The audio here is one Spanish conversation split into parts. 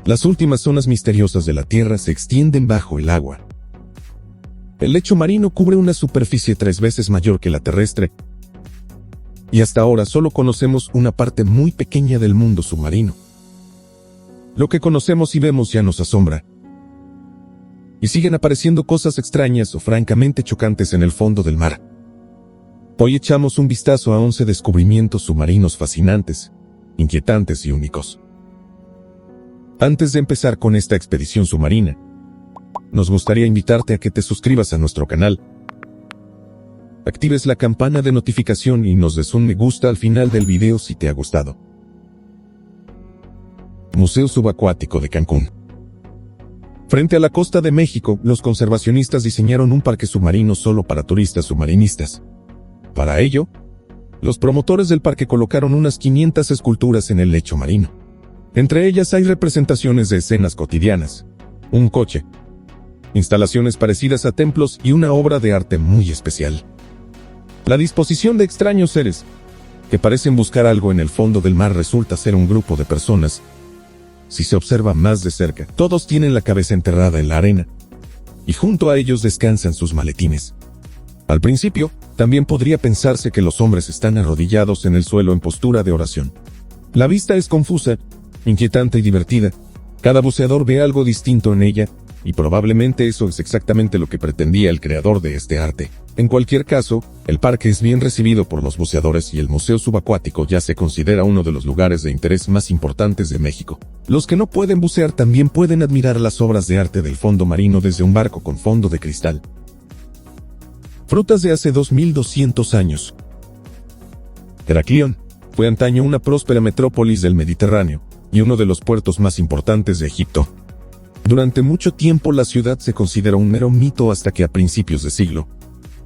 Las últimas zonas misteriosas de la Tierra se extienden bajo el agua. El lecho marino cubre una superficie 3 veces mayor que la terrestre, y hasta ahora solo conocemos una parte muy pequeña del mundo submarino. Lo que conocemos y vemos ya nos asombra. Y siguen apareciendo cosas extrañas o francamente chocantes en el fondo del mar. Hoy echamos un vistazo a 11 descubrimientos submarinos fascinantes, inquietantes y únicos. Antes de empezar con esta expedición submarina, nos gustaría invitarte a que te suscribas a nuestro canal, actives la campana de notificación y nos des un me gusta al final del video si te ha gustado. Museo Subacuático de Cancún. Frente a la costa de México, los conservacionistas diseñaron un parque submarino solo para turistas submarinistas. Para ello, los promotores del parque colocaron unas 500 esculturas en el lecho marino. Entre ellas hay representaciones de escenas cotidianas, un coche, instalaciones parecidas a templos y una obra de arte muy especial. La disposición de extraños seres, que parecen buscar algo en el fondo del mar, resulta ser un grupo de personas. Si se observa más de cerca, todos tienen la cabeza enterrada en la arena, y junto a ellos descansan sus maletines. Al principio, también podría pensarse que los hombres están arrodillados en el suelo en postura de oración. La vista es confusa, inquietante y divertida. Cada buceador ve algo distinto en ella, y probablemente eso es exactamente lo que pretendía el creador de este arte. En cualquier caso, el parque es bien recibido por los buceadores y el Museo Subacuático ya se considera uno de los lugares de interés más importantes de México. Los que no pueden bucear también pueden admirar las obras de arte del fondo marino desde un barco con fondo de cristal. Frutas de hace 2200 años. Heraclión fue antaño una próspera metrópolis del Mediterráneo y uno de los puertos más importantes de Egipto. Durante mucho tiempo la ciudad se consideró un mero mito hasta que a principios de siglo,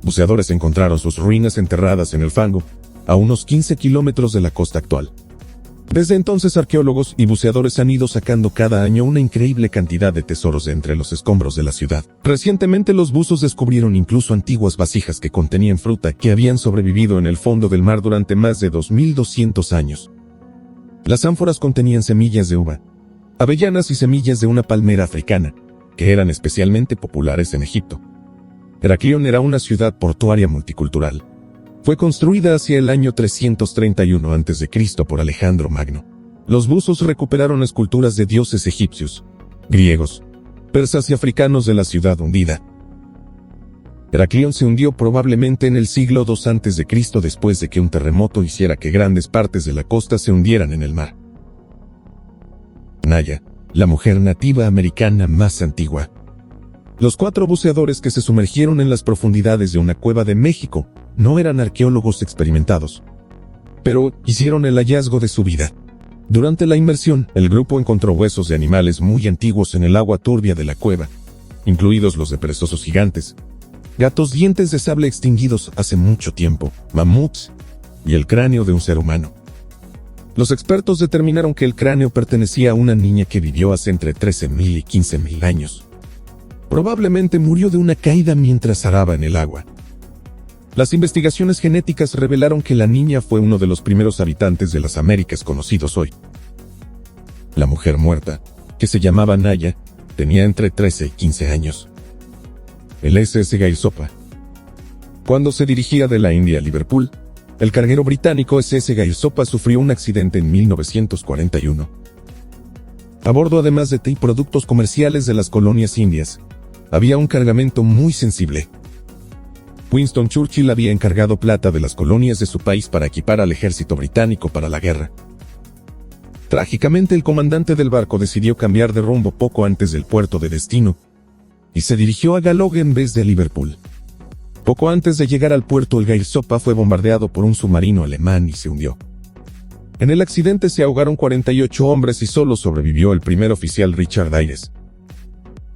buceadores encontraron sus ruinas enterradas en el fango, a unos 15 kilómetros de la costa actual. Desde entonces arqueólogos y buceadores han ido sacando cada año una increíble cantidad de tesoros de entre los escombros de la ciudad. Recientemente los buzos descubrieron incluso antiguas vasijas que contenían fruta que habían sobrevivido en el fondo del mar durante más de 2200 años. Las ánforas contenían semillas de uva, avellanas y semillas de una palmera africana, que eran especialmente populares en Egipto. Heraclión era una ciudad portuaria multicultural. Fue construida hacia el año 331 a.C. por Alejandro Magno. Los buzos recuperaron esculturas de dioses egipcios, griegos, persas y africanos de la ciudad hundida. Heraclión se hundió probablemente en el siglo II a.C. después de que un terremoto hiciera que grandes partes de la costa se hundieran en el mar. Naya, la mujer nativa americana más antigua. Los 4 buceadores que se sumergieron en las profundidades de una cueva de México no eran arqueólogos experimentados, pero hicieron el hallazgo de su vida. Durante la inmersión, el grupo encontró huesos de animales muy antiguos en el agua turbia de la cueva, incluidos los de perezosos gigantes, gatos dientes de sable extinguidos hace mucho tiempo, mamuts y el cráneo de un ser humano. Los expertos determinaron que el cráneo pertenecía a una niña que vivió hace entre 13.000 y 15.000 años. Probablemente murió de una caída mientras araba en el agua. Las investigaciones genéticas revelaron que la niña fue uno de los primeros habitantes de las Américas conocidos hoy. La mujer muerta, que se llamaba Naya, tenía entre 13 y 15 años. El SS Gairsopa. Cuando se dirigía de la India a Liverpool, el carguero británico SS Gairsopa sufrió un accidente en 1941. A bordo, además de té y productos comerciales de las colonias indias, había un cargamento muy sensible. Winston Churchill había encargado plata de las colonias de su país para equipar al ejército británico para la guerra. Trágicamente, el comandante del barco decidió cambiar de rumbo poco antes del puerto de destino, y se dirigió a Gallowgate en vez de Liverpool. Poco antes de llegar al puerto, el Gairsopa fue bombardeado por un submarino alemán y se hundió. En el accidente se ahogaron 48 hombres y solo sobrevivió el primer oficial Richard Ayres.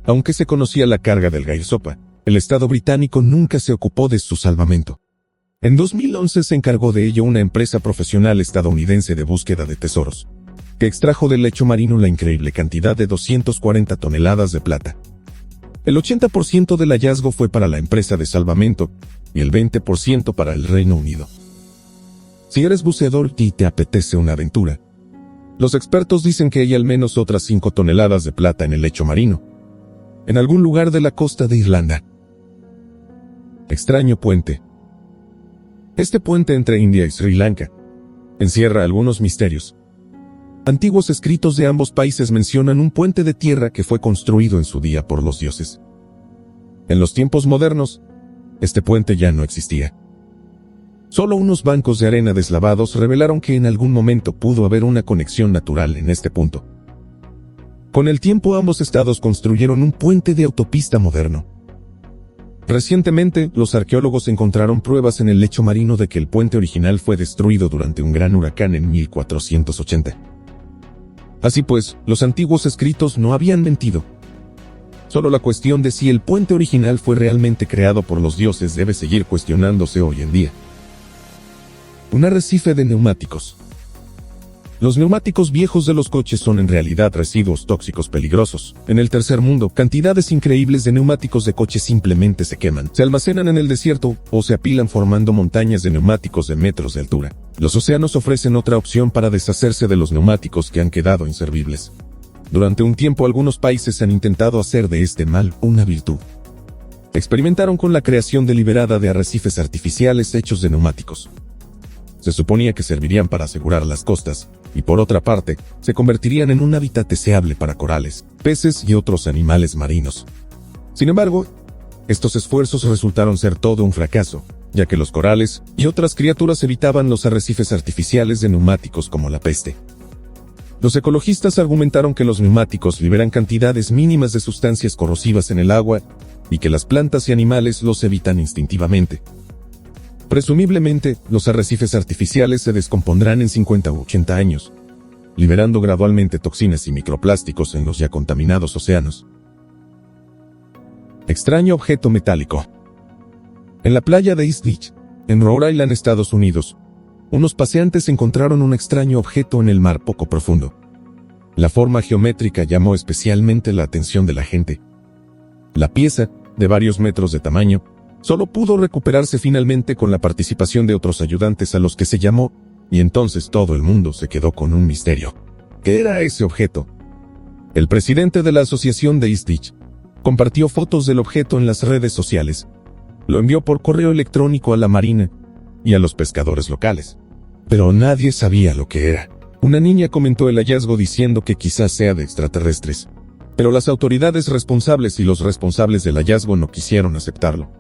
Aunque se conocía la carga del Gairsopa, el Estado británico nunca se ocupó de su salvamento. En 2011 se encargó de ello una empresa profesional estadounidense de búsqueda de tesoros, que extrajo del lecho marino la increíble cantidad de 240 toneladas de plata. El 80% del hallazgo fue para la empresa de salvamento y el 20% para el Reino Unido. Si eres buceador y te apetece una aventura, Los expertos dicen que hay al menos otras 5 toneladas de plata en el lecho marino, en algún lugar de la costa de Irlanda. Extraño puente. Este puente entre India y Sri Lanka encierra algunos misterios. Antiguos escritos de ambos países mencionan un puente de tierra que fue construido en su día por los dioses. En los tiempos modernos, este puente ya no existía. Solo unos bancos de arena deslavados revelaron que en algún momento pudo haber una conexión natural en este punto. Con el tiempo ambos estados construyeron un puente de autopista moderno. Recientemente, los arqueólogos encontraron pruebas en el lecho marino de que el puente original fue destruido durante un gran huracán en 1480. Así pues, los antiguos escritos no habían mentido. Solo la cuestión de si el puente original fue realmente creado por los dioses debe seguir cuestionándose hoy en día. Un arrecife de neumáticos. Los neumáticos viejos de los coches son en realidad residuos tóxicos peligrosos. En el tercer mundo, cantidades increíbles de neumáticos de coches simplemente se queman, se almacenan en el desierto o se apilan formando montañas de neumáticos de metros de altura. Los océanos ofrecen otra opción para deshacerse de los neumáticos que han quedado inservibles. Durante un tiempo algunos países han intentado hacer de este mal una virtud. Experimentaron con la creación deliberada de arrecifes artificiales hechos de neumáticos. Se suponía que servirían para asegurar las costas, y por otra parte, se convertirían en un hábitat deseable para corales, peces y otros animales marinos. Sin embargo, estos esfuerzos resultaron ser todo un fracaso, ya que los corales y otras criaturas evitaban los arrecifes artificiales de neumáticos como la peste. Los ecologistas argumentaron que los neumáticos liberan cantidades mínimas de sustancias corrosivas en el agua, y que las plantas y animales los evitan instintivamente. Presumiblemente, los arrecifes artificiales se descompondrán en 50 u 80 años, liberando gradualmente toxinas y microplásticos en los ya contaminados océanos. Extraño objeto metálico. En la playa de East Beach, en Rhode Island, Estados Unidos, unos paseantes encontraron un extraño objeto en el mar poco profundo. La forma geométrica llamó especialmente la atención de la gente. La pieza, de varios metros de tamaño, solo pudo recuperarse finalmente con la participación de otros ayudantes a los que se llamó, y entonces todo el mundo se quedó con un misterio. ¿Qué era ese objeto? El presidente de la Asociación de East Beach compartió fotos del objeto en las redes sociales. Lo envió por correo electrónico a la marina y a los pescadores locales. Pero nadie sabía lo que era. Una niña comentó el hallazgo diciendo que quizás sea de extraterrestres. Pero las autoridades responsables y los responsables del hallazgo no quisieron aceptarlo.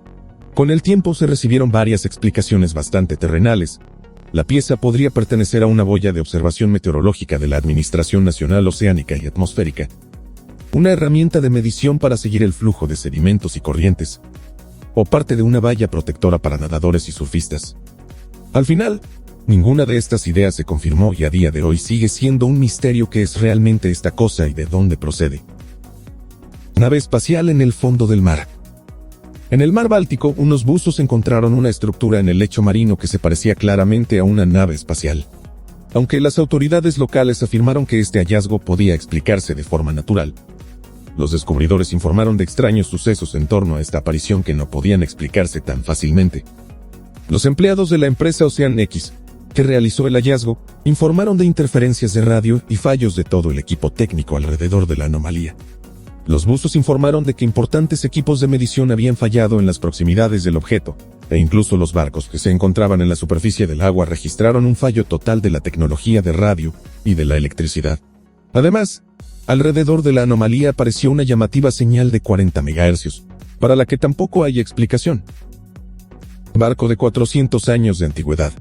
Con el tiempo se recibieron varias explicaciones bastante terrenales. La pieza podría pertenecer a una boya de observación meteorológica de la Administración Nacional Oceánica y Atmosférica. Una herramienta de medición para seguir el flujo de sedimentos y corrientes. O parte de una valla protectora para nadadores y surfistas. Al final, ninguna de estas ideas se confirmó y a día de hoy sigue siendo un misterio qué es realmente esta cosa y de dónde procede. Nave espacial en el fondo del mar. En el mar Báltico, unos buzos encontraron una estructura en el lecho marino que se parecía claramente a una nave espacial. Aunque las autoridades locales afirmaron que este hallazgo podía explicarse de forma natural, los descubridores informaron de extraños sucesos en torno a esta aparición que no podían explicarse tan fácilmente. Los empleados de la empresa Ocean X, que realizó el hallazgo, informaron de interferencias de radio y fallos de todo el equipo técnico alrededor de la anomalía. Los buzos informaron de que importantes equipos de medición habían fallado en las proximidades del objeto, e incluso los barcos que se encontraban en la superficie del agua registraron un fallo total de la tecnología de radio y de la electricidad. Además, alrededor de la anomalía apareció una llamativa señal de 40 MHz, para la que tampoco hay explicación. Barco de 400 años de antigüedad.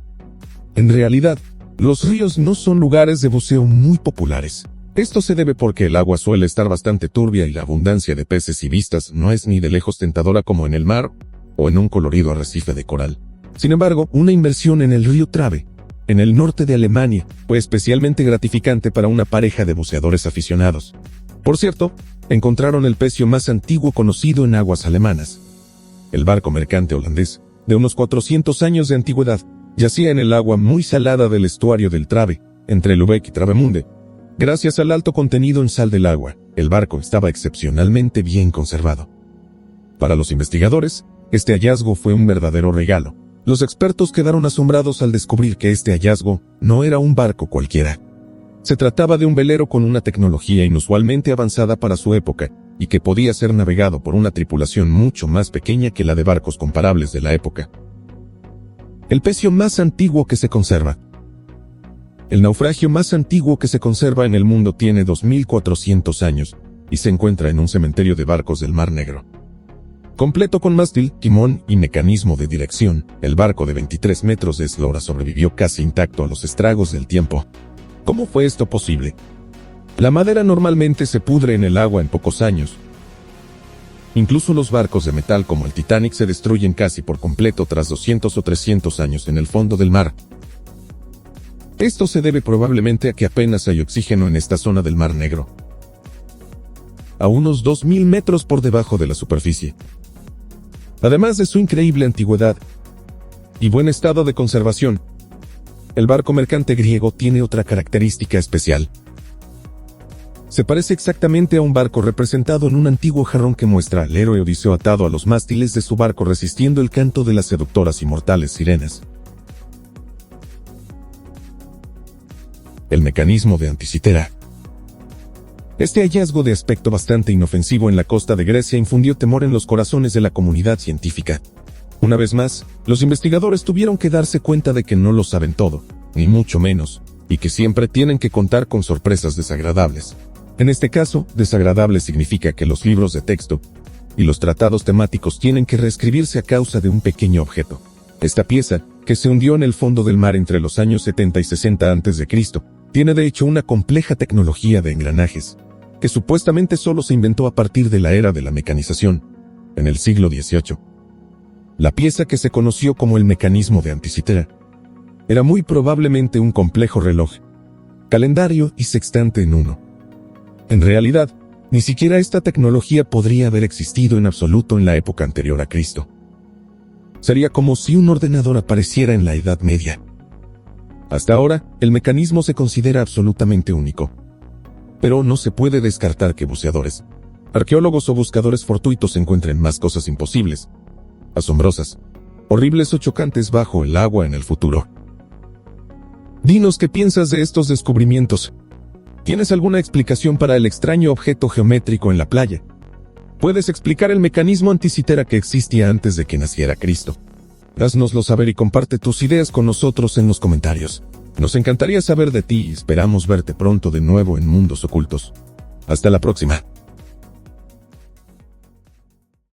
En realidad, los ríos no son lugares de buceo muy populares. Esto se debe porque el agua suele estar bastante turbia y la abundancia de peces y vistas no es ni de lejos tentadora como en el mar o en un colorido arrecife de coral. Sin embargo, una inmersión en el río Trave, en el norte de Alemania, fue especialmente gratificante para una pareja de buceadores aficionados. Por cierto, encontraron el pecio más antiguo conocido en aguas alemanas. El barco mercante holandés, de unos 400 años de antigüedad, yacía en el agua muy salada del estuario del Trave, entre Lübeck y Travemünde. Gracias al alto contenido en sal del agua, el barco estaba excepcionalmente bien conservado. Para los investigadores, este hallazgo fue un verdadero regalo. Los expertos quedaron asombrados al descubrir que este hallazgo no era un barco cualquiera, Se trataba de un velero con una tecnología inusualmente avanzada para su época, y que podía ser navegado por una tripulación mucho más pequeña que la de barcos comparables de la época. El pecio más antiguo que se conserva. El naufragio más antiguo que se conserva en el mundo tiene 2400 años, y se encuentra en un cementerio de barcos del Mar Negro. Completo con mástil, timón y mecanismo de dirección, el barco de 23 metros de eslora sobrevivió casi intacto a los estragos del tiempo. ¿Cómo fue esto posible? La madera normalmente se pudre en el agua en pocos años. Incluso los barcos de metal como el Titanic se destruyen casi por completo tras 200 o 300 años en el fondo del mar. Esto se debe probablemente a que apenas hay oxígeno en esta zona del Mar Negro, a unos 2000 metros por debajo de la superficie. Además de su increíble antigüedad y buen estado de conservación, el barco mercante griego tiene otra característica especial. Se parece exactamente a un barco representado en un antiguo jarrón que muestra al héroe Odiseo atado a los mástiles de su barco resistiendo el canto de las seductoras y mortales sirenas. El mecanismo de Anticitera. Este hallazgo de aspecto bastante inofensivo en la costa de Grecia infundió temor en los corazones de la comunidad científica. Una vez más, los investigadores tuvieron que darse cuenta de que no lo saben todo, ni mucho menos, y que siempre tienen que contar con sorpresas desagradables. En este caso, desagradable significa que los libros de texto y los tratados temáticos tienen que reescribirse a causa de un pequeño objeto. Esta pieza, que se hundió en el fondo del mar entre los años 70 y 60 a.C., tiene de hecho una compleja tecnología de engranajes, que supuestamente solo se inventó a partir de la era de la mecanización, en el siglo XVIII. La pieza que se conoció como el mecanismo de Anticitera era muy probablemente un complejo reloj, calendario y sextante en uno. En realidad, ni siquiera esta tecnología podría haber existido en absoluto en la época anterior a Cristo. Sería como si un ordenador apareciera en la Edad Media. Hasta ahora, el mecanismo se considera absolutamente único. Pero no se puede descartar que buceadores, arqueólogos o buscadores fortuitos encuentren más cosas imposibles, asombrosas, horribles o chocantes bajo el agua en el futuro. Dinos qué piensas de estos descubrimientos. ¿Tienes alguna explicación para el extraño objeto geométrico en la playa? ¿Puedes explicar el mecanismo Anticitera que existía antes de que naciera Cristo? Haznoslo saber y comparte tus ideas con nosotros en los comentarios. Nos encantaría saber de ti y esperamos verte pronto de nuevo en Mundos Ocultos. Hasta la próxima.